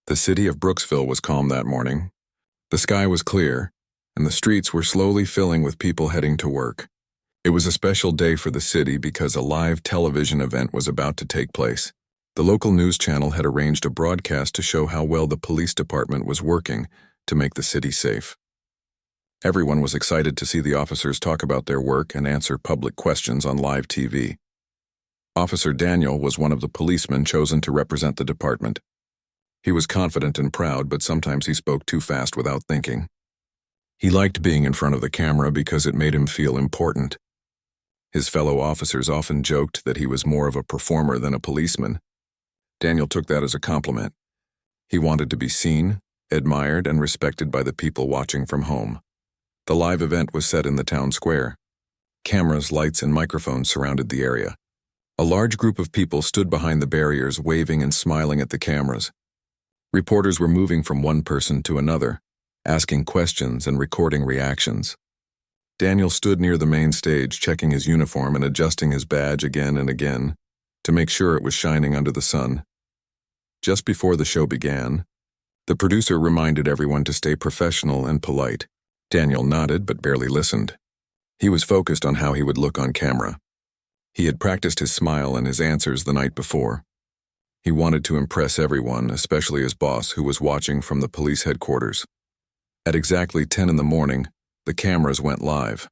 The city of Brooksville was calm that morning. The sky was clear, and the streets were slowly filling with people heading to work. It was a special day for the city because a live television event was about to take place. The local news channel had arranged a broadcast to show how well the police department was working to make the city safe. Everyone was excited to see the officers talk about their work and answer public questions on live TV. Officer Daniel was one of the policemen chosen to represent the department. He was confident and proud, but sometimes he spoke too fast without thinking. He liked being in front of the camera because it made him feel important. His fellow officers often joked that he was more of a performer than a policeman. Daniel took that as a compliment. He wanted to be seen, admired, and respected by the people watching from home. The live event was set in the town square. Cameras, lights, and microphones surrounded the area. A large group of people stood behind the barriers, waving and smiling at the cameras. Reporters were moving from one person to another, asking questions and recording reactions. Daniel stood near the main stage, checking his uniform and adjusting his badge again and again to make sure it was shining under the sun. Just before the show began, the producer reminded everyone to stay professional and polite. Daniel nodded but barely listened. He was focused on how he would look on camera. He had practiced his smile and his answers the night before. He wanted to impress everyone, especially his boss, who was watching from the police headquarters. At exactly 10 in the morning, the cameras went live.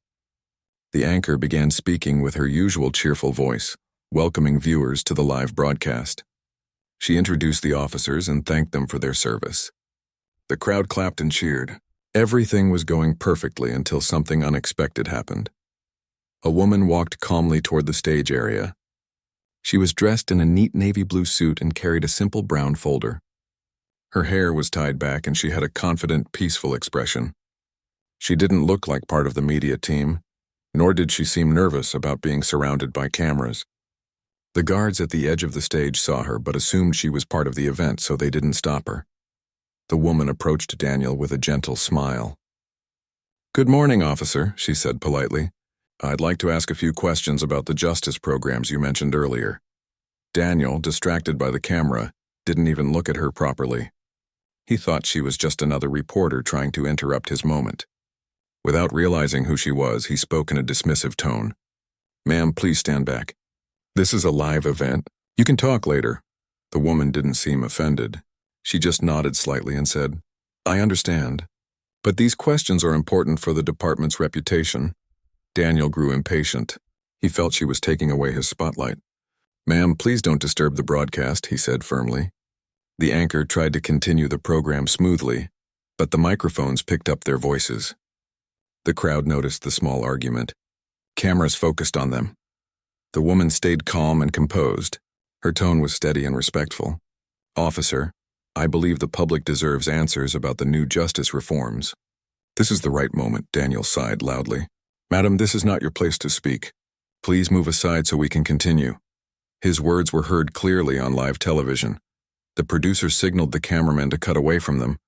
The anchor began speaking with her usual cheerful voice, welcoming viewers to the live broadcast. She introduced the officers and thanked them for their service. The crowd clapped and cheered. Everything was going perfectly until something unexpected happened. A woman walked calmly toward the stage area. She was dressed in a neat navy blue suit and carried a simple brown folder. Her hair was tied back and she had a confident, peaceful expression. She didn't look like part of the media team, nor did she seem nervous about being surrounded by cameras. The guards at the edge of the stage saw her but assumed she was part of the event, so they didn't stop her. The woman approached Daniel with a gentle smile. "Good morning, officer," she said politely. "I'd like to ask a few questions about the justice programs you mentioned earlier." Daniel, distracted by the camera, didn't even look at her properly. He thought she was just another reporter trying to interrupt his moment. Without realizing who she was, he spoke in a dismissive tone. "Ma'am, please stand back. This is a live event. You can talk later." The woman didn't seem offended. She just nodded slightly and said, "I understand. But these questions are important for the department's reputation." Daniel grew impatient. He felt she was taking away his spotlight. "Ma'am, please don't disturb the broadcast," he said firmly. The anchor tried to continue the program smoothly, but the microphones picked up their voices. The crowd noticed the small argument. Cameras focused on them. The woman stayed calm and composed. Her tone was steady and respectful. "Officer, I believe the public deserves answers about the new justice reforms." "This is the right moment," Daniel sighed loudly. "Madam, this is not your place to speak. Please move aside so we can continue." His words were heard clearly on live television. The producer signaled the cameraman to cut away from them,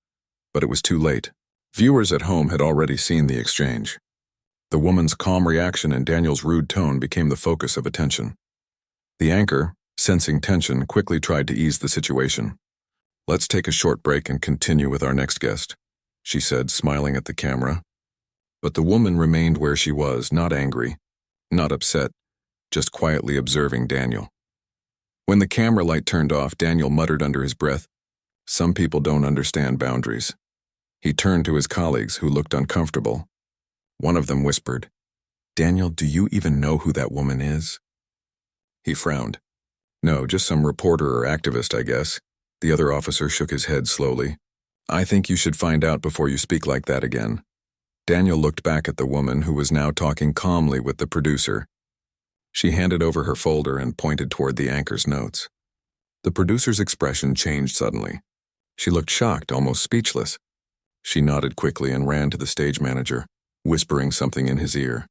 but it was too late. Viewers at home had already seen the exchange. The woman's calm reaction and Daniel's rude tone became the focus of attention. The anchor, sensing tension, quickly tried to ease the situation. "Let's take a short break and continue with our next guest," she said, smiling at the camera. But the woman remained where she was, not angry, not upset, just quietly observing Daniel. When the camera light turned off, Daniel muttered under his breath, "Some people don't understand boundaries." He turned to his colleagues, who looked uncomfortable. One of them whispered, "Daniel, do you even know who that woman is?" He frowned. "No, just some reporter or activist, I guess." The other officer shook his head slowly. "I think you should find out before you speak like that again." Daniel looked back at the woman, who was now talking calmly with the producer. She handed over her folder and pointed toward the anchor's notes. The producer's expression changed suddenly. She looked shocked, almost speechless. She nodded quickly and ran to the stage manager, whispering something in his ear.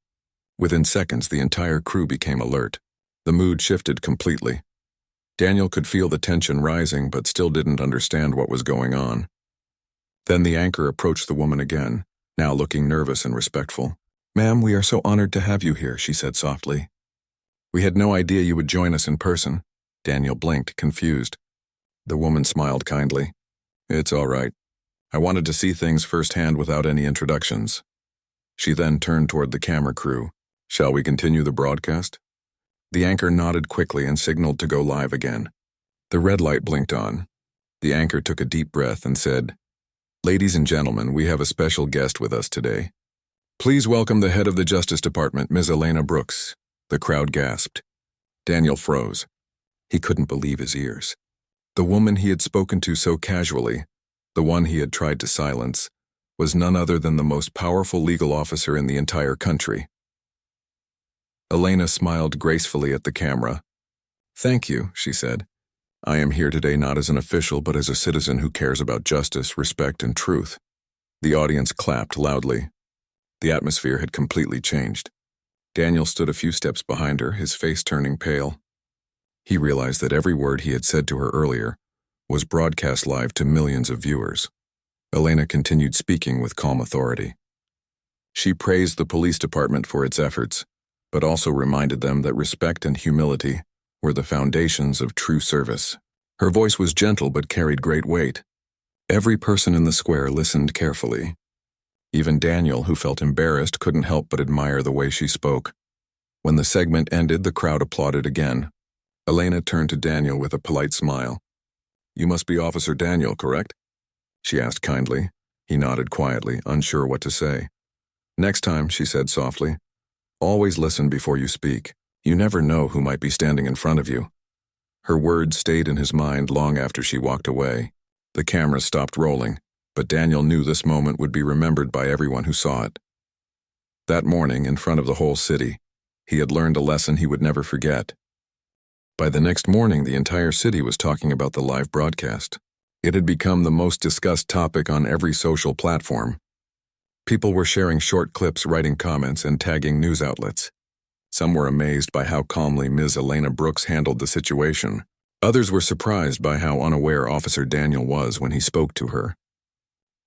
Within seconds, the entire crew became alert. The mood shifted completely. Daniel could feel the tension rising, but still didn't understand what was going on. Then the anchor approached the woman again, now looking nervous and respectful. "Ma'am, we are so honored to have you here," she said softly. "We had no idea you would join us in person." Daniel blinked, confused. The woman smiled kindly. It's all right. I wanted to see things firsthand without any introductions. She then turned toward the camera crew. Shall we continue the broadcast? The anchor nodded quickly and signaled to go live again. The red light blinked on. The anchor took a deep breath and said, "Ladies and gentlemen, we have a special guest with us today. Please welcome the head of the Justice Department, Ms. Elena Brooks." The crowd gasped. Daniel froze. He couldn't believe his ears. The woman he had spoken to so casually, the one he had tried to silence, was none other than the most powerful legal officer in the entire country. Elena smiled gracefully at the camera. "Thank you," she said. "I am here today not as an official but as a citizen who cares about justice, respect, and truth." The audience clapped loudly. The atmosphere had completely changed. Daniel stood a few steps behind her, his face turning pale. He realized that every word he had said to her earlier was broadcast live to millions of viewers. Elena continued speaking with calm authority. She praised the police department for its efforts, but also reminded them that respect and humility were the foundations of true service. Her voice was gentle but carried great weight. Every person in the square listened carefully. Even Daniel, who felt embarrassed, couldn't help but admire the way she spoke. When the segment ended, the crowd applauded again. Elena turned to Daniel with a polite smile. "You must be Officer Daniel, correct?" she asked kindly. He nodded quietly, unsure what to say. "Next time," she said softly, "always listen before you speak. You never know who might be standing in front of you." Her words stayed in his mind long after she walked away. The camera stopped rolling, but Daniel knew this moment would be remembered by everyone who saw it. That morning, in front of the whole city, he had learned a lesson he would never forget. By the next morning, the entire city was talking about the live broadcast. It had become the most discussed topic on every social platform. People were sharing short clips, writing comments, and tagging news outlets. Some were amazed by how calmly Ms. Elena Brooks handled the situation. Others were surprised by how unaware Officer Daniel was when he spoke to her.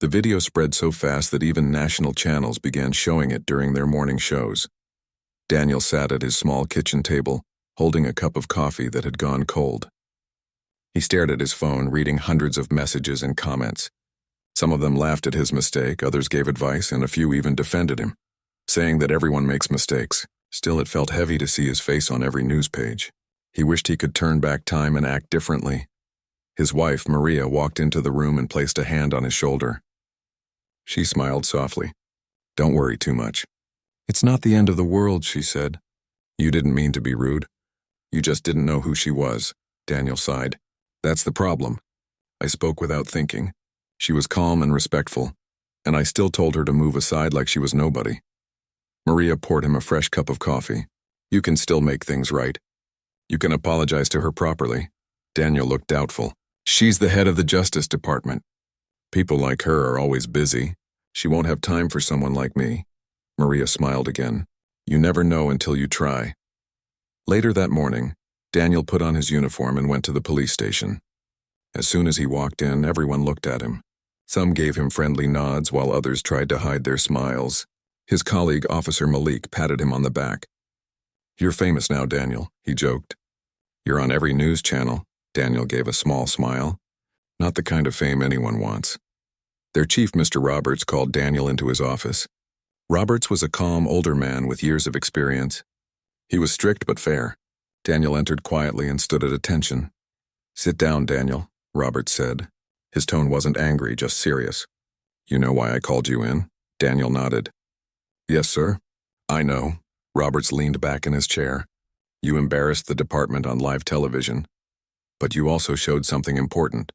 The video spread so fast that even national channels began showing it during their morning shows. Daniel sat at his small kitchen table, holding a cup of coffee that had gone cold. He stared at his phone, reading hundreds of messages and comments. Some of them laughed at his mistake, others gave advice, and a few even defended him, saying that everyone makes mistakes. Still, it felt heavy to see his face on every news page. He wished he could turn back time and act differently. His wife, Maria, walked into the room and placed a hand on his shoulder. She smiled softly. "Don't worry too much. It's not the end of the world," she said. "You didn't mean to be rude. You just didn't know who she was." Daniel sighed. "That's the problem. I spoke without thinking. She was calm and respectful, and I still told her to move aside like she was nobody." Maria poured him a fresh cup of coffee. "You can still make things right. You can apologize to her properly." Daniel looked doubtful. "She's the head of the Justice Department. People like her are always busy. She won't have time for someone like me." Maria smiled again. "You never know until you try." Later that morning, Daniel put on his uniform and went to the police station. As soon as he walked in, everyone looked at him. Some gave him friendly nods while others tried to hide their smiles. His colleague, Officer Malik, patted him on the back. "You're famous now, Daniel," he joked. "You're on every news channel." Daniel gave a small smile. Not the kind of fame anyone wants. Their chief, Mr. Roberts, called Daniel into his office. Roberts was a calm, older man with years of experience. He was strict but fair. Daniel entered quietly and stood at attention. "Sit down, Daniel," Roberts said. His tone wasn't angry, just serious. "You know why I called you in?" Daniel nodded. "Yes, sir." "I know." Roberts leaned back in his chair. "You embarrassed the department on live television. But you also showed something important.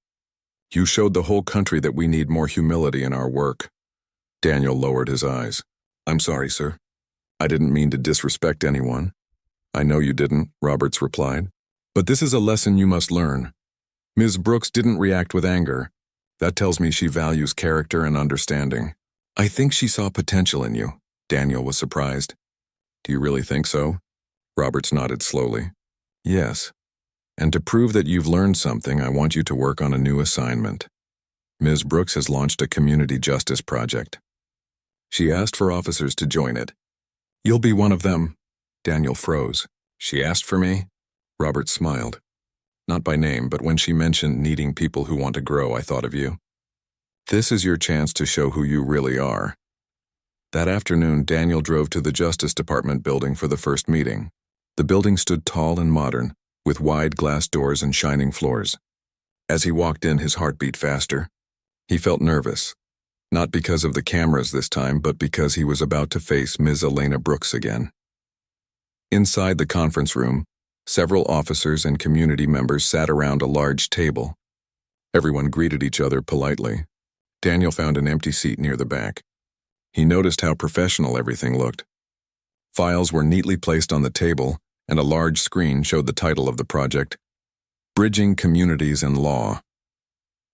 You showed the whole country that we need more humility in our work." Daniel lowered his eyes. "I'm sorry, sir. I didn't mean to disrespect anyone." "I know you didn't," Roberts replied. "But this is a lesson you must learn. Ms. Brooks didn't react with anger. That tells me she values character and understanding. I think she saw potential in you." Daniel was surprised. "Do you really think so?" Roberts nodded slowly. "Yes. And to prove that you've learned something, I want you to work on a new assignment. Ms. Brooks has launched a community justice project. She asked for officers to join it. You'll be one of them." Daniel froze. "She asked for me?" Roberts smiled. "Not by name, but when she mentioned needing people who want to grow, I thought of you." This is your chance to show who you really are. That afternoon, Daniel drove to the Justice Department building for the first meeting. The building stood tall and modern, with wide glass doors and shining floors. As he walked in, his heart beat faster. He felt nervous, not because of the cameras this time, but because he was about to face Ms. Elena Brooks again. Inside the conference room, several officers and community members sat around a large table. Everyone greeted each other politely. Daniel found an empty seat near the back. He noticed how professional everything looked. Files were neatly placed on the table, and a large screen showed the title of the project, Bridging Communities and Law.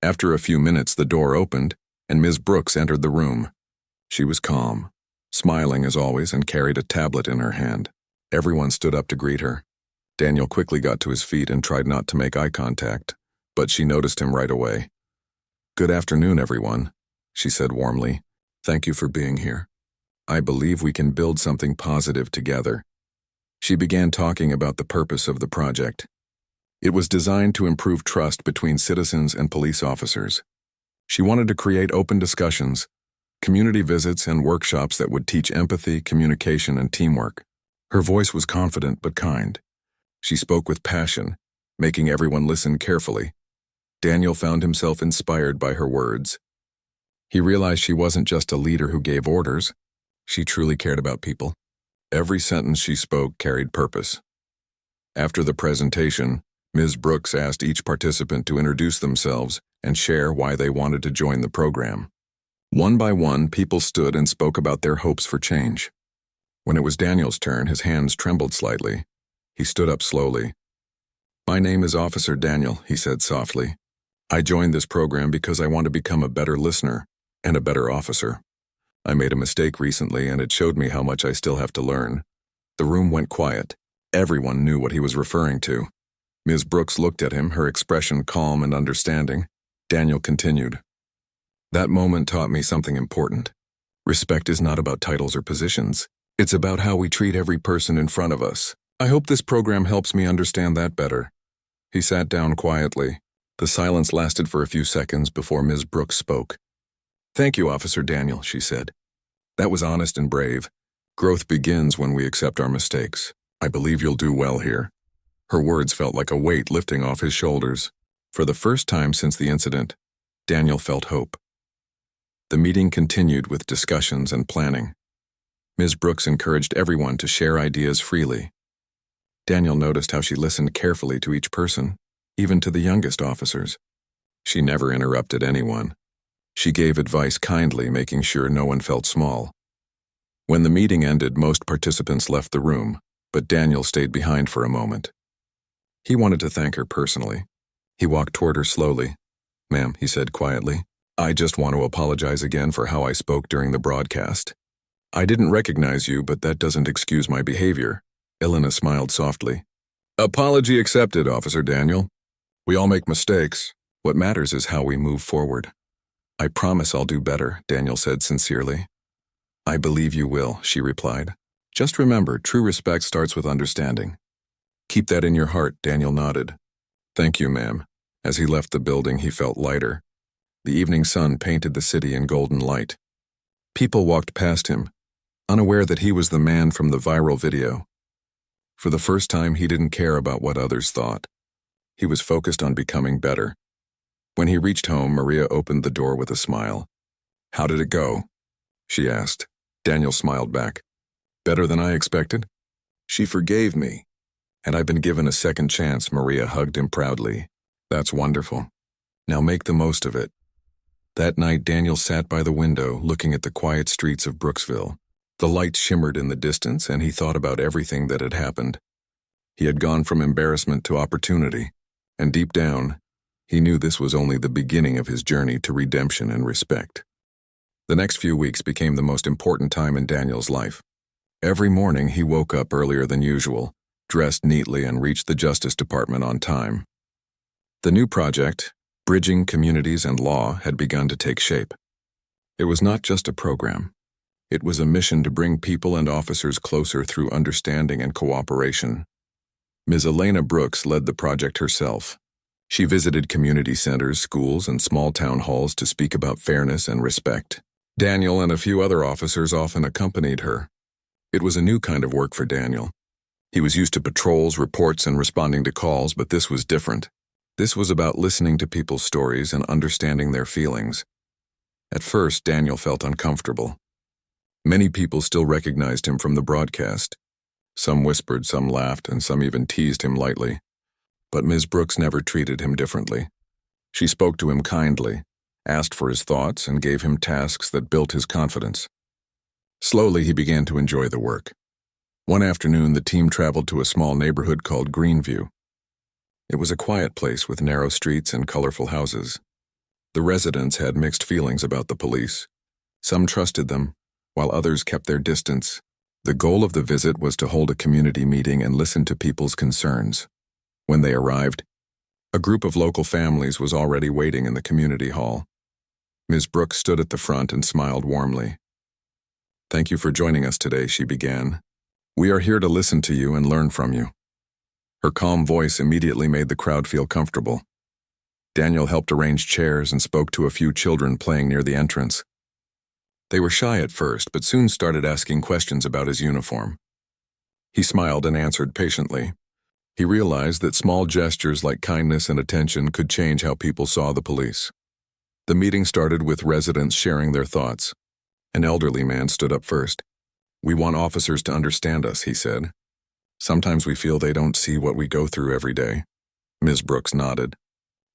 After a few minutes, the door opened, and Ms. Brooks entered the room. She was calm, smiling as always, and carried a tablet in her hand. Everyone stood up to greet her. Daniel quickly got to his feet and tried not to make eye contact, but she noticed him right away. "Good afternoon, everyone," she said warmly. "Thank you for being here. I believe we can build something positive together." She began talking about the purpose of the project. It was designed to improve trust between citizens and police officers. She wanted to create open discussions, community visits, and workshops that would teach empathy, communication, and teamwork. Her voice was confident but kind. She spoke with passion, making everyone listen carefully. Daniel found himself inspired by her words. He realized she wasn't just a leader who gave orders. She truly cared about people. Every sentence she spoke carried purpose. After the presentation, Ms. Brooks asked each participant to introduce themselves and share why they wanted to join the program. One by one, people stood and spoke about their hopes for change. When it was Daniel's turn, his hands trembled slightly. He stood up slowly. "My name is Officer Daniel," he said softly. "I joined this program because I want to become a better listener and a better officer. I made a mistake recently, and it showed me how much I still have to learn." The room went quiet. Everyone knew what he was referring to. Ms. Brooks looked at him, her expression calm and understanding. Daniel continued. "That moment taught me something important. Respect is not about titles or positions. It's about how we treat every person in front of us. I hope this program helps me understand that better." He sat down quietly. The silence lasted for a few seconds before Ms. Brooks spoke. "Thank you, Officer Daniel," she said. "That was honest and brave. Growth begins when we accept our mistakes. I believe you'll do well here." Her words felt like a weight lifting off his shoulders. For the first time since the incident, Daniel felt hope. The meeting continued with discussions and planning. Ms. Brooks encouraged everyone to share ideas freely. Daniel noticed how she listened carefully to each person, even to the youngest officers. She never interrupted anyone. She gave advice kindly, making sure no one felt small. When the meeting ended, most participants left the room, but Daniel stayed behind for a moment. He wanted to thank her personally. He walked toward her slowly. "Ma'am," he said quietly, "I just want to apologize again for how I spoke during the broadcast. I didn't recognize you, but that doesn't excuse my behavior." Elena smiled softly. "Apology accepted, Officer Daniel. We all make mistakes. What matters is how we move forward." "I promise I'll do better," Daniel said sincerely. "I believe you will," she replied. "Just remember, true respect starts with understanding." "Keep that in your heart," Daniel nodded. "Thank you, ma'am." As he left the building, he felt lighter. The evening sun painted the city in golden light. People walked past him, unaware that he was the man from the viral video. For the first time, he didn't care about what others thought. He was focused on becoming better. When he reached home, Maria opened the door with a smile. "How did it go?" she asked. Daniel smiled back. "Better than I expected?" "She forgave me, and I've been given a second chance." Maria hugged him proudly. "That's wonderful. Now make the most of it." That night, Daniel sat by the window, looking at the quiet streets of Brooksville. The lights shimmered in the distance, and he thought about everything that had happened. He had gone from embarrassment to opportunity, and deep down, he knew this was only the beginning of his journey to redemption and respect. The next few weeks became the most important time in Daniel's life. Every morning, he woke up earlier than usual, dressed neatly, and reached the Justice Department on time. The new project, Bridging Communities and Law, had begun to take shape. It was not just a program. It was a mission to bring people and officers closer through understanding and cooperation. Ms. Elena Brooks led the project herself. She visited community centers, schools, and small town halls to speak about fairness and respect. Daniel and a few other officers often accompanied her. It was a new kind of work for Daniel. He was used to patrols, reports, and responding to calls, but this was different. This was about listening to people's stories and understanding their feelings. At first, Daniel felt uncomfortable. Many people still recognized him from the broadcast. Some whispered, some laughed, and some even teased him lightly. But Ms. Brooks never treated him differently. She spoke to him kindly, asked for his thoughts, and gave him tasks that built his confidence. Slowly, he began to enjoy the work. One afternoon, the team traveled to a small neighborhood called Greenview. It was a quiet place with narrow streets and colorful houses. The residents had mixed feelings about the police. Some trusted them, while others kept their distance. The goal of the visit was to hold a community meeting and listen to people's concerns. When they arrived, a group of local families was already waiting in the community hall. Ms. Brooks stood at the front and smiled warmly. "Thank you for joining us today," she began. "We are here to listen to you and learn from you." Her calm voice immediately made the crowd feel comfortable. Daniel helped arrange chairs and spoke to a few children playing near the entrance. They were shy at first, but soon started asking questions about his uniform. He smiled and answered patiently. He realized that small gestures like kindness and attention could change how people saw the police. The meeting started with residents sharing their thoughts. An elderly man stood up first. "We want officers to understand us," he said. "Sometimes we feel they don't see what we go through every day." Ms. Brooks nodded.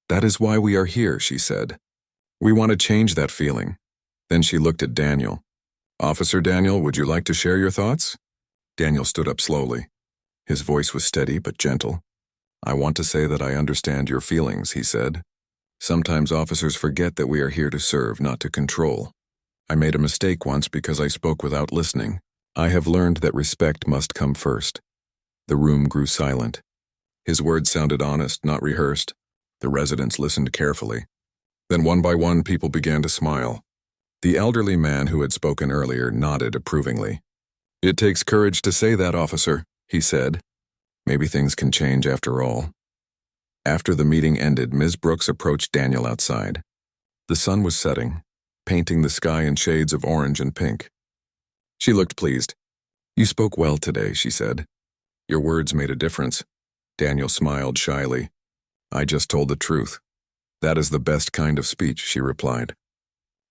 "That is why we are here," she said. "We want to change that feeling." Then she looked at Daniel. "Officer Daniel, would you like to share your thoughts?" Daniel stood up slowly. His voice was steady but gentle. "I want to say that I understand your feelings," he said. "Sometimes officers forget that we are here to serve, not to control. I made a mistake once because I spoke without listening. I have learned that respect must come first." The room grew silent. His words sounded honest, not rehearsed. The residents listened carefully. Then one by one, people began to smile. The elderly man who had spoken earlier nodded approvingly. "It takes courage to say that, officer," he said. "Maybe things can change after all." After the meeting ended, Ms. Brooks approached Daniel outside. The sun was setting, painting the sky in shades of orange and pink. She looked pleased. "You spoke well today," she said. "Your words made a difference." Daniel smiled shyly. "I just told the truth." "That is the best kind of speech," she replied.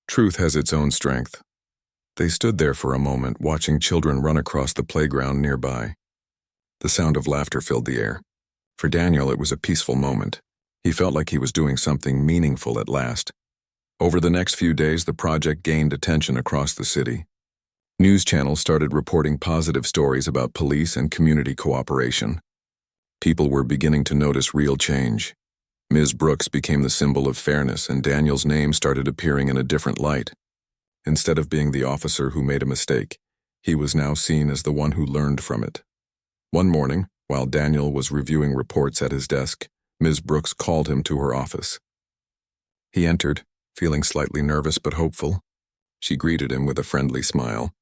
"Truth has its own strength." They stood there for a moment, watching children run across the playground nearby. The sound of laughter filled the air. For Daniel, it was a peaceful moment. He felt like he was doing something meaningful at last. Over the next few days, the project gained attention across the city. News channels started reporting positive stories about police and community cooperation. People were beginning to notice real change. Ms. Brooks became the symbol of fairness, and Daniel's name started appearing in a different light. Instead of being the officer who made a mistake, he was now seen as the one who learned from it. One morning, while Daniel was reviewing reports at his desk, Ms. Brooks called him to her office. He entered, feeling slightly nervous but hopeful. She greeted him with a friendly smile.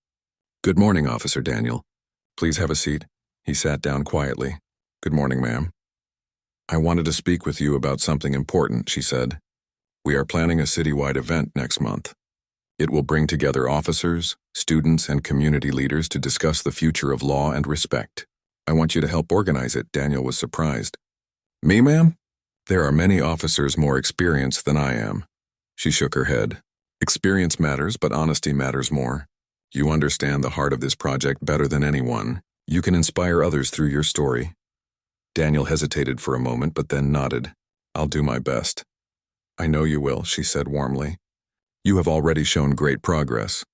"Good morning, Officer Daniel. Please have a seat." He sat down quietly. "Good morning, ma'am." "I wanted to speak with you about something important," she said. "We are planning a citywide event next month. It will bring together officers, students, and community leaders to discuss the future of law and respect. I want you to help organize it." Daniel was surprised. "Me, ma'am? There are many officers more experienced than I am." She shook her head. "Experience matters, but honesty matters more. You understand the heart of this project better than anyone. You can inspire others through your story." Daniel hesitated for a moment, but then nodded. "I'll do my best." "I know you will," she said warmly. "You have already shown great progress."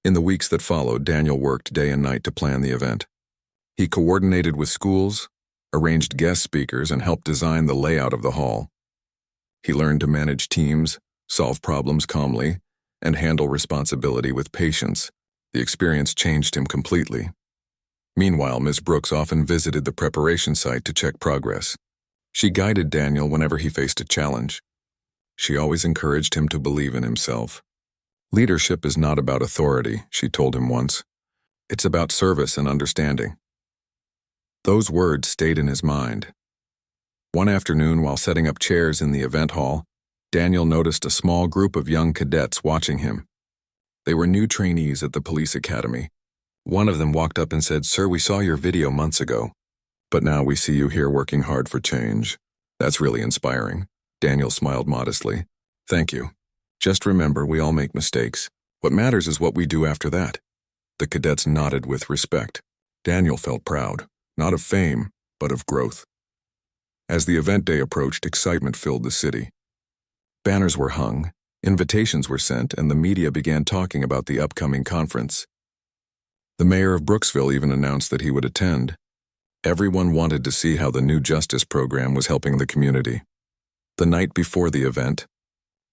In the weeks that followed, Daniel worked day and night to plan the event. He coordinated with schools, arranged guest speakers, and helped design the layout of the hall. He learned to manage teams, solve problems calmly, and handle responsibility with patience. The experience changed him completely. Meanwhile, Ms. Brooks often visited the preparation site to check progress. She guided Daniel whenever he faced a challenge. She always encouraged him to believe in himself. "Leadership is not about authority," she told him once. "It's about service and understanding." Those words stayed in his mind. One afternoon, while setting up chairs in the event hall, Daniel noticed a small group of young cadets watching him. They were new trainees at the police academy. One of them walked up and said, "Sir, we saw your video months ago, but now we see you here working hard for change. That's really inspiring." Daniel smiled modestly. "Thank you. Just remember, we all make mistakes. What matters is what we do after that." The cadets nodded with respect. Daniel felt proud, not of fame, but of growth. As the event day approached, excitement filled the city. Banners were hung, invitations were sent, and the media began talking about the upcoming conference. The mayor of Brooksville even announced that he would attend. Everyone wanted to see how the new justice program was helping the community. The night before the event,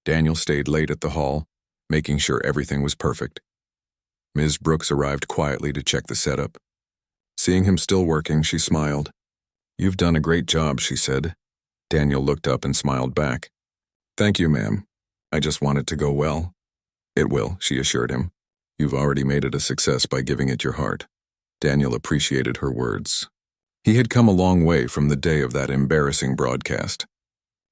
Daniel stayed late at the hall, making sure everything was perfect. Ms. Brooks arrived quietly to check the setup. Seeing him still working, she smiled. "You've done a great job," she said. Daniel looked up and smiled back. "Thank you, ma'am. I just want it to go well." "It will," she assured him. "You've already made it a success by giving it your heart." Daniel appreciated her words. He had come a long way from the day of that embarrassing broadcast.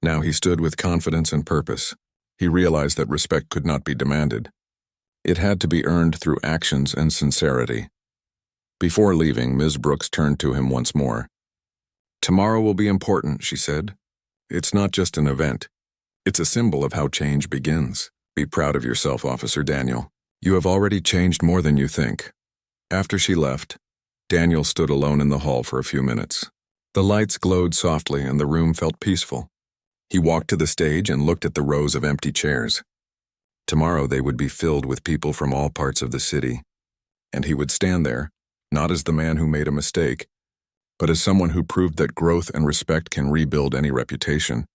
Now he stood with confidence and purpose. He realized that respect could not be demanded. It had to be earned through actions and sincerity. Before leaving, Ms. Brooks turned to him once more. "Tomorrow will be important," she said. "It's not just an event. It's a symbol of how change begins. Be proud of yourself, Officer Daniel. You have already changed more than you think." After she left, Daniel stood alone in the hall for a few minutes. The lights glowed softly and the room felt peaceful. He walked to the stage and looked at the rows of empty chairs. Tomorrow they would be filled with people from all parts of the city. And he would stand there, not as the man who made a mistake, but as someone who proved that growth and respect can rebuild any reputation.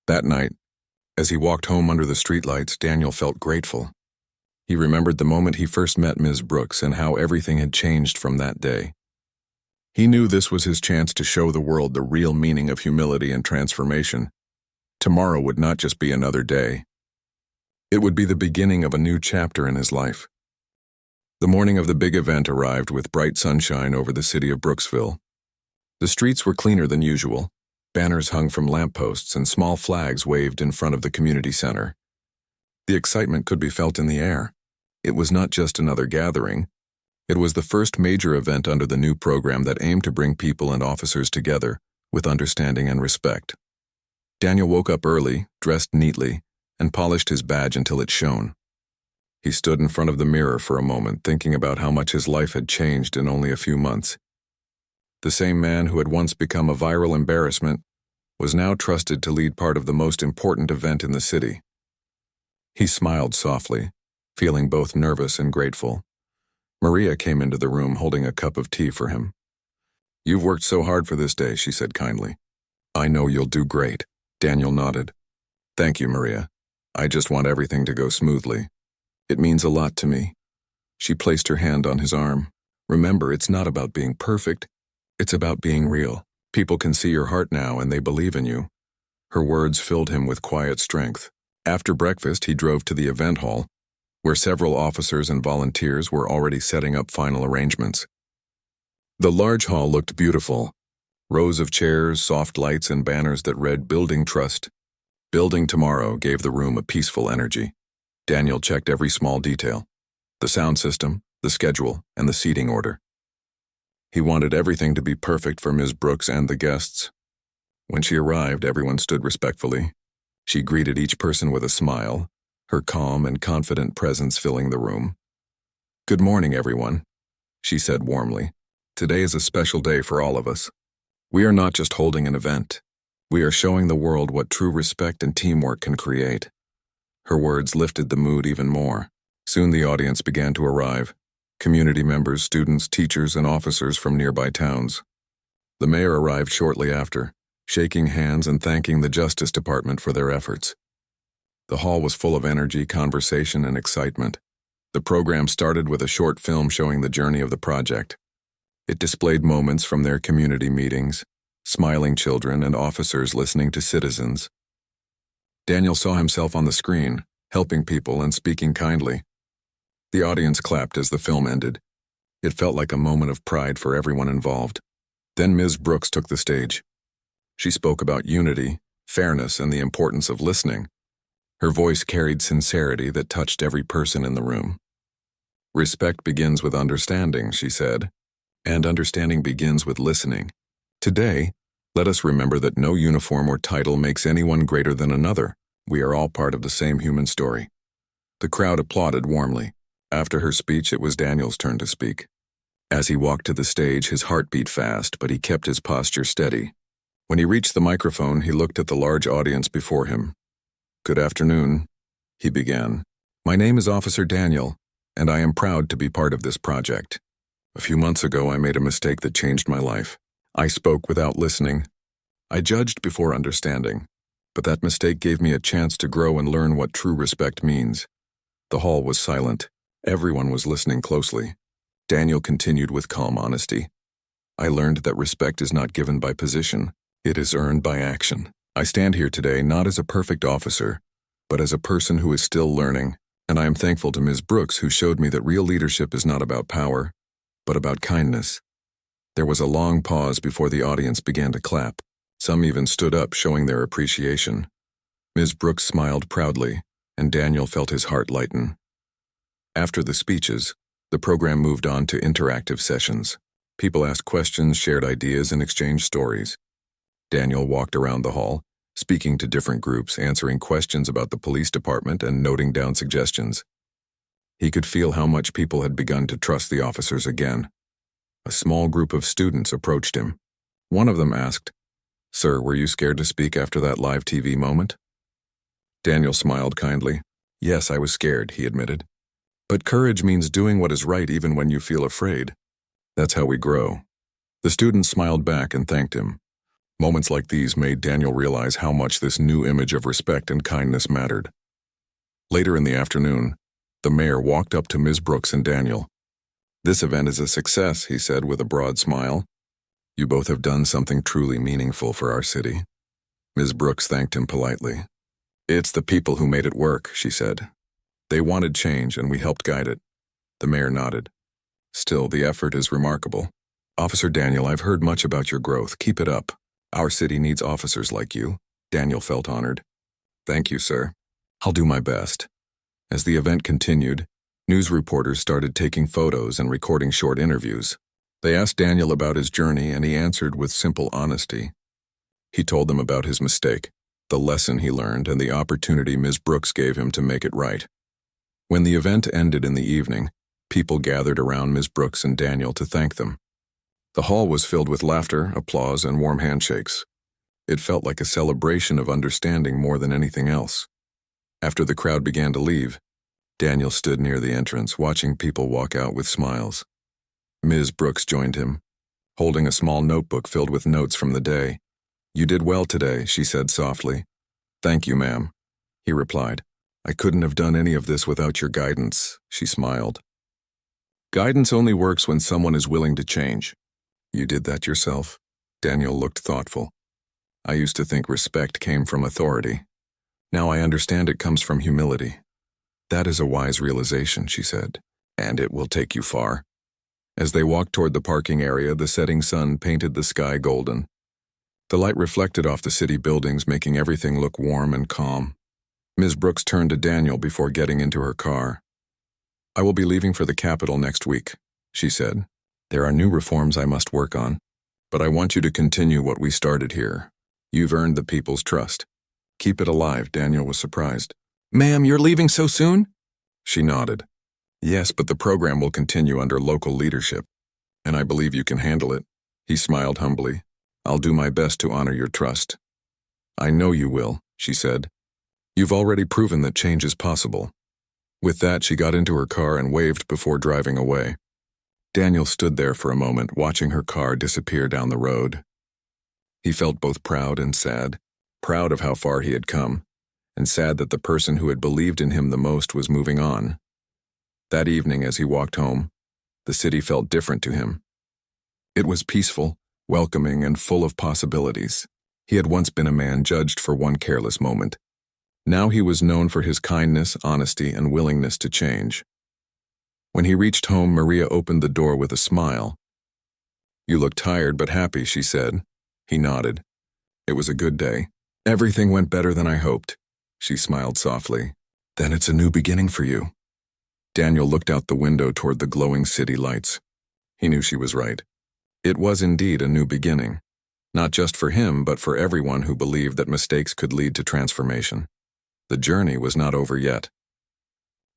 That night, as he walked home under the streetlights, Daniel felt grateful. He remembered the moment he first met Ms. Brooks and how everything had changed from that day. He knew this was his chance to show the world the real meaning of humility and transformation. Tomorrow would not just be another day. It would be the beginning of a new chapter in his life. The morning of the big event arrived with bright sunshine over the city of Brooksville. The streets were cleaner than usual. Banners hung from lampposts and small flags waved in front of the community center. The excitement could be felt in the air. It was not just another gathering. It was the first major event under the new program that aimed to bring people and officers together with understanding and respect. Daniel woke up early, dressed neatly, and polished his badge until it shone. He stood in front of the mirror for a moment, thinking about how much his life had changed in only a few months. The same man who had once become a viral embarrassment was now trusted to lead part of the most important event in the city. He smiled softly, feeling both nervous and grateful. Maria came into the room holding a cup of tea for him. "You've worked so hard for this day," she said kindly. "I know you'll do great." Daniel nodded. "Thank you, Maria. I just want everything to go smoothly. It means a lot to me." She placed her hand on his arm. "Remember, it's not about being perfect. It's about being real. People can see your heart now and they believe in you." Her words filled him with quiet strength. After breakfast, he drove to the event hall, where several officers and volunteers were already setting up final arrangements. The large hall looked beautiful. Rows of chairs, soft lights, and banners that read "Building Trust." "Building Tomorrow" gave the room a peaceful energy. Daniel checked every small detail: the sound system, the schedule, and the seating order. He wanted everything to be perfect for Ms. Brooks and the guests. When she arrived, everyone stood respectfully. She greeted each person with a smile, her calm and confident presence filling the room. "Good morning, everyone," she said warmly. "Today is a special day for all of us. We are not just holding an event. We are showing the world what true respect and teamwork can create." Her words lifted the mood even more. Soon the audience began to arrive: community members, students, teachers, and officers from nearby towns. The mayor arrived shortly after, shaking hands and thanking the Justice Department for their efforts. The hall was full of energy, conversation, and excitement. The program started with a short film showing the journey of the project. It displayed moments from their community meetings, smiling children and officers listening to citizens. Daniel saw himself on the screen, helping people and speaking kindly. The audience clapped as the film ended. It felt like a moment of pride for everyone involved. Then Ms. Brooks took the stage. She spoke about unity, fairness, and the importance of listening. Her voice carried sincerity that touched every person in the room. Respect begins with understanding, she said, and understanding begins with listening. Today, let us remember that no uniform or title makes anyone greater than another. We are all part of the same human story. The crowd applauded warmly. After her speech, it was Daniel's turn to speak. As he walked to the stage, his heart beat fast, but he kept his posture steady. When he reached the microphone, he looked at the large audience before him. "Good afternoon," he began. "My name is Officer Daniel, and I am proud to be part of this project. A few months ago, I made a mistake that changed my life. I spoke without listening. I judged before understanding, but that mistake gave me a chance to grow and learn what true respect means." The hall was silent. Everyone was listening closely. Daniel continued with calm honesty. "I learned that respect is not given by position. It is earned by action. I stand here today not as a perfect officer, but as a person who is still learning, and I am thankful to Ms. Brooks, who showed me that real leadership is not about power, but about kindness." There was a long pause before the audience began to clap. Some even stood up, showing their appreciation. Ms. Brooks smiled proudly, and Daniel felt his heart lighten. After the speeches, the program moved on to interactive sessions. People asked questions, shared ideas, and exchanged stories. Daniel walked around the hall, speaking to different groups, answering questions about the police department and noting down suggestions. He could feel how much people had begun to trust the officers again. A small group of students approached him. One of them asked, "Sir, were you scared to speak after that live TV moment?" Daniel smiled kindly. "Yes, I was scared," he admitted. "But courage means doing what is right even when you feel afraid. That's how we grow." The students smiled back and thanked him. Moments like these made Daniel realize how much this new image of respect and kindness mattered. Later in the afternoon, the mayor walked up to Ms. Brooks and Daniel. "This event is a success," he said with a broad smile. "You both have done something truly meaningful for our city." Ms. Brooks thanked him politely. "It's the people who made it work," she said. "They wanted change, and we helped guide it." The mayor nodded. "Still, the effort is remarkable. Officer Daniel, I've heard much about your growth. Keep it up. Our city needs officers like you." Daniel felt honored. "Thank you, sir. I'll do my best." As the event continued, news reporters started taking photos and recording short interviews. They asked Daniel about his journey, and he answered with simple honesty. He told them about his mistake, the lesson he learned, and the opportunity Ms. Brooks gave him to make it right. When the event ended in the evening, people gathered around Ms. Brooks and Daniel to thank them. The hall was filled with laughter, applause, and warm handshakes. It felt like a celebration of understanding more than anything else. After the crowd began to leave, Daniel stood near the entrance, watching people walk out with smiles. Ms. Brooks joined him, holding a small notebook filled with notes from the day. "You did well today," she said softly. "Thank you, ma'am," he replied. "I couldn't have done any of this without your guidance," she smiled. "Guidance only works when someone is willing to change." "You did that yourself?" Daniel looked thoughtful. "I used to think respect came from authority. Now I understand it comes from humility." "That is a wise realization," she said, "and it will take you far." As they walked toward the parking area, the setting sun painted the sky golden. The light reflected off the city buildings, making everything look warm and calm. Ms. Brooks turned to Daniel before getting into her car. "I will be leaving for the capital next week," she said. "There are new reforms I must work on, but I want you to continue what we started here. You've earned the people's trust. Keep it alive." Daniel was surprised. "Ma'am, you're leaving so soon?" She nodded. "Yes, but the program will continue under local leadership, and I believe you can handle it." He smiled humbly. "I'll do my best to honor your trust." "I know you will," she said. "You've already proven that change is possible." With that, she got into her car and waved before driving away. Daniel stood there for a moment, watching her car disappear down the road. He felt both proud and sad, proud of how far he had come, and sad that the person who had believed in him the most was moving on. That evening, as he walked home, the city felt different to him. It was peaceful, welcoming, and full of possibilities. He had once been a man judged for one careless moment. Now he was known for his kindness, honesty, and willingness to change. When he reached home, Maria opened the door with a smile. "You look tired but happy," she said. He nodded. It was a good day. Everything went better than I hoped. She smiled softly. Then it's a new beginning for you. Daniel looked out the window toward the glowing city lights. He knew she was right. It was indeed a new beginning. Not just for him, but for everyone who believed that mistakes could lead to transformation. The journey was not over yet.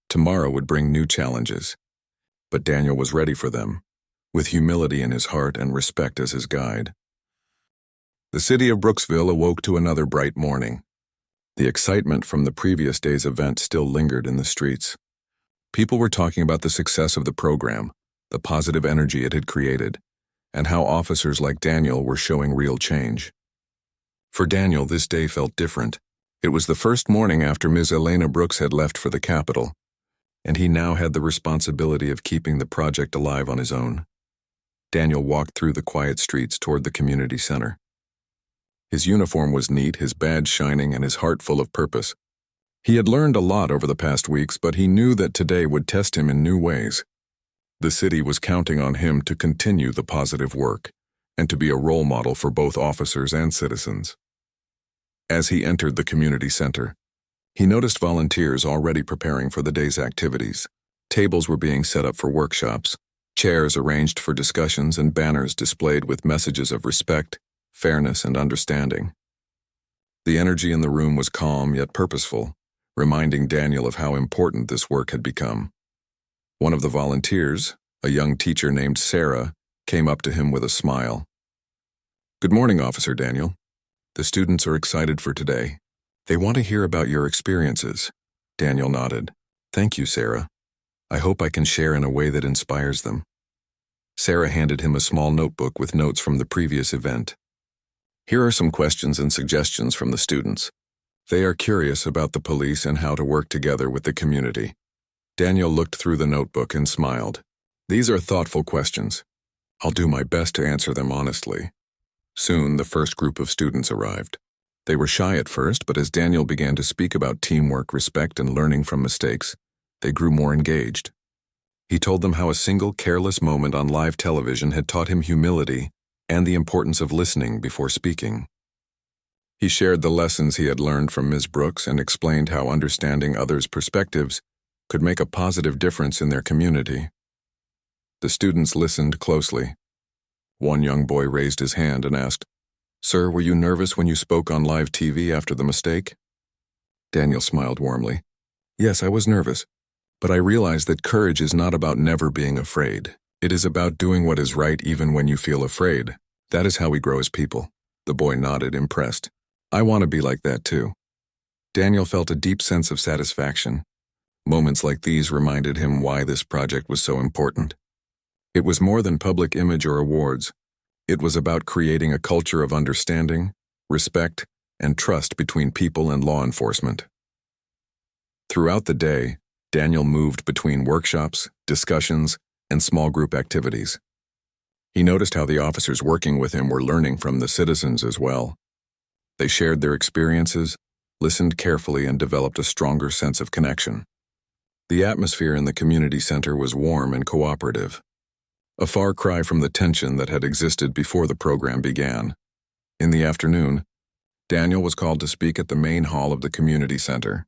Tomorrow would bring new challenges. But Daniel was ready for them, with humility in his heart and respect as his guide. The city of Brooksville awoke to another bright morning. The excitement from the previous day's event still lingered in the streets. People were talking about the success of the program, the positive energy it had created, and how officers like Daniel were showing real change. For Daniel, this day felt different. It was the first morning after Ms. Elena Brooks had left for the capital, and he now had the responsibility of keeping the project alive on his own. Daniel walked through the quiet streets toward the community center. His uniform was neat, his badge shining, and his heart full of purpose. He had learned a lot over the past weeks, but he knew that today would test him in new ways. The city was counting on him to continue the positive work and to be a role model for both officers and citizens. As he entered the community center, he noticed volunteers already preparing for the day's activities. Tables were being set up for workshops, chairs arranged for discussions, and banners displayed with messages of respect, fairness, and understanding. The energy in the room was calm yet purposeful, reminding Daniel of how important this work had become. One of the volunteers, a young teacher named Sarah, came up to him with a smile. "Good morning, Officer Daniel. The students are excited for today. They want to hear about your experiences." Daniel nodded. "Thank you, Sarah. I hope I can share in a way that inspires them." Sarah handed him a small notebook with notes from the previous event. "Here are some questions and suggestions from the students. They are curious about the police and how to work together with the community." Daniel looked through the notebook and smiled. "These are thoughtful questions. I'll do my best to answer them honestly." Soon, the first group of students arrived. They were shy at first, but as Daniel began to speak about teamwork, respect, and learning from mistakes, they grew more engaged. He told them how a single careless moment on live television had taught him humility and the importance of listening before speaking. He shared the lessons he had learned from Ms. Brooks and explained how understanding others' perspectives could make a positive difference in their community. The students listened closely. One young boy raised his hand and asked, "Sir, were you nervous when you spoke on live TV after the mistake?" Daniel smiled warmly. "Yes, I was nervous, but I realized that courage is not about never being afraid. It is about doing what is right even when you feel afraid. That is how we grow as people." The boy nodded, impressed. "I want to be like that too." Daniel felt a deep sense of satisfaction. Moments like these reminded him why this project was so important. It was more than public image or awards. It was about creating a culture of understanding, respect, and trust between people and law enforcement. Throughout the day, Daniel moved between workshops, discussions, and small group activities. He noticed how the officers working with him were learning from the citizens as well. They shared their experiences, listened carefully, and developed a stronger sense of connection. The atmosphere in the community center was warm and cooperative, a far cry from the tension that had existed before the program began. In the afternoon, Daniel was called to speak at the main hall of the community center.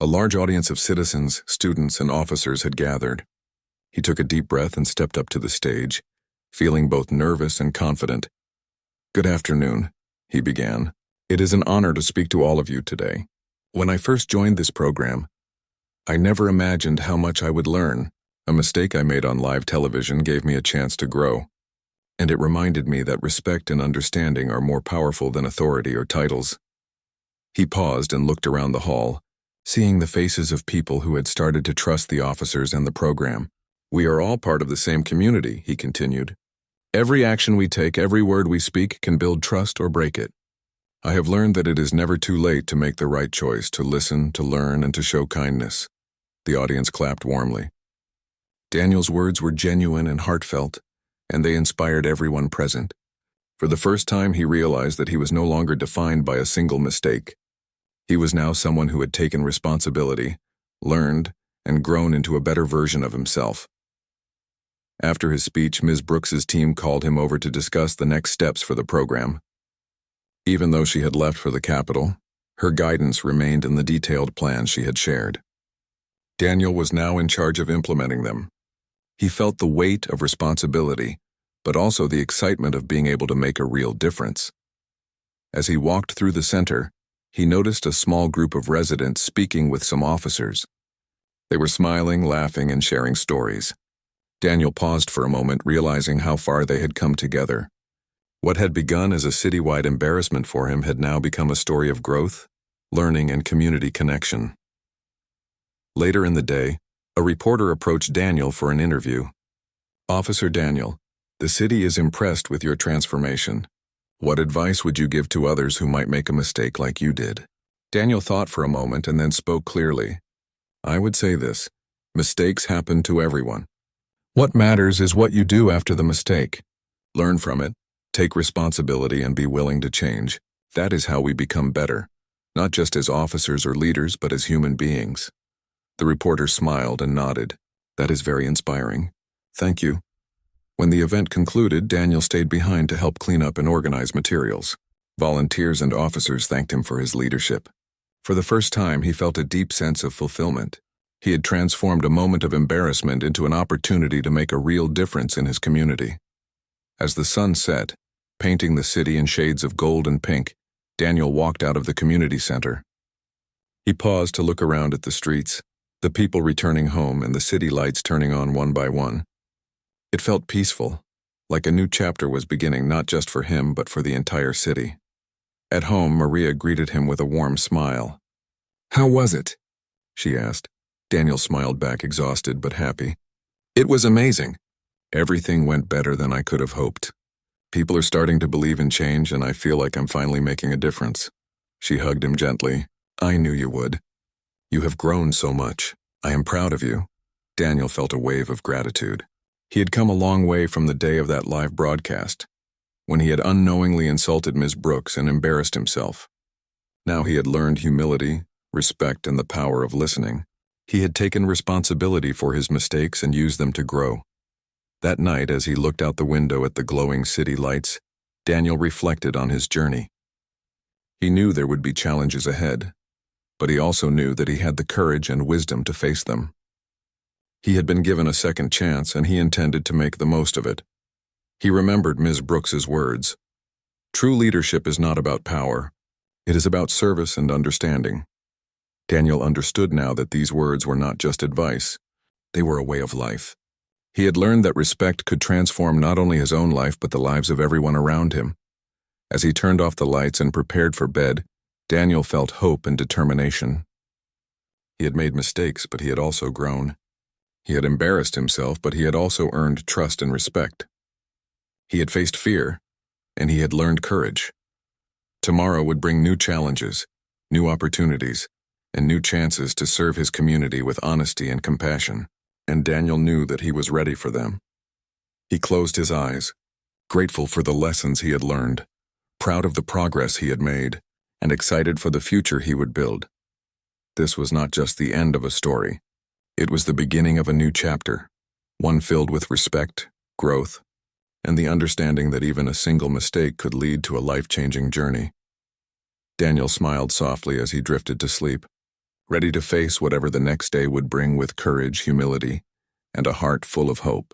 A large audience of citizens, students, and officers had gathered. He took a deep breath and stepped up to the stage, feeling both nervous and confident. "Good afternoon," he began. "It is an honor to speak to all of you today. When I first joined this program, I never imagined how much I would learn. A mistake I made on live television gave me a chance to grow, and it reminded me that respect and understanding are more powerful than authority or titles." He paused and looked around the hall, seeing the faces of people who had started to trust the officers and the program. "We are all part of the same community," he continued. "Every action we take, every word we speak can build trust or break it. I have learned that it is never too late to make the right choice, to listen, to learn, and to show kindness." The audience clapped warmly. Daniel's words were genuine and heartfelt, and they inspired everyone present. For the first time, he realized that he was no longer defined by a single mistake. He was now someone who had taken responsibility, learned, and grown into a better version of himself. After his speech, Ms. Brooks's team called him over to discuss the next steps for the program. Even though she had left for the capital, her guidance remained in the detailed plans she had shared. Daniel was now in charge of implementing them. He felt the weight of responsibility, but also the excitement of being able to make a real difference. As he walked through the center, he noticed a small group of residents speaking with some officers. They were smiling, laughing, and sharing stories. Daniel paused for a moment, realizing how far they had come together. What had begun as a citywide embarrassment for him had now become a story of growth, learning, and community connection. Later in the day, a reporter approached Daniel for an interview. "Officer Daniel, the city is impressed with your transformation. What advice would you give to others who might make a mistake like you did?" Daniel thought for a moment and then spoke clearly. "I would say this: mistakes happen to everyone. What matters is what you do after the mistake. Learn from it, take responsibility, and be willing to change. That is how we become better, not just as officers or leaders, but as human beings." The reporter smiled and nodded. "That is very inspiring. Thank you." When the event concluded, Daniel stayed behind to help clean up and organize materials. Volunteers and officers thanked him for his leadership. For the first time, he felt a deep sense of fulfillment. He had transformed a moment of embarrassment into an opportunity to make a real difference in his community. As the sun set, painting the city in shades of gold and pink, Daniel walked out of the community center. He paused to look around at the streets, the people returning home and the city lights turning on one by one. It felt peaceful, like a new chapter was beginning not just for him but for the entire city. At home, Maria greeted him with a warm smile. "How was it?" she asked. Daniel smiled back, exhausted but happy. "It was amazing. Everything went better than I could have hoped. People are starting to believe in change, and I feel like I'm finally making a difference." She hugged him gently. "I knew you would. You have grown so much. I am proud of you." Daniel felt a wave of gratitude. He had come a long way from the day of that live broadcast, when he had unknowingly insulted Ms. Brooks and embarrassed himself. Now he had learned humility, respect, and the power of listening. He had taken responsibility for his mistakes and used them to grow. That night, as he looked out the window at the glowing city lights, Daniel reflected on his journey. He knew there would be challenges ahead, but he also knew that he had the courage and wisdom to face them. He had been given a second chance, and he intended to make the most of it. He remembered Ms. Brooks's words. "True leadership is not about power. It is about service and understanding." Daniel understood now that these words were not just advice. They were a way of life. He had learned that respect could transform not only his own life but the lives of everyone around him. As he turned off the lights and prepared for bed, Daniel felt hope and determination. He had made mistakes, but he had also grown. He had embarrassed himself, but he had also earned trust and respect. He had faced fear, and he had learned courage. Tomorrow would bring new challenges, new opportunities, and new chances to serve his community with honesty and compassion, and Daniel knew that he was ready for them. He closed his eyes, grateful for the lessons he had learned, proud of the progress he had made, and excited for the future he would build. This was not just the end of a story. It was the beginning of a new chapter, one filled with respect, growth, and the understanding that even a single mistake could lead to a life-changing journey. Daniel smiled softly as he drifted to sleep, ready to face whatever the next day would bring with courage, humility, and a heart full of hope.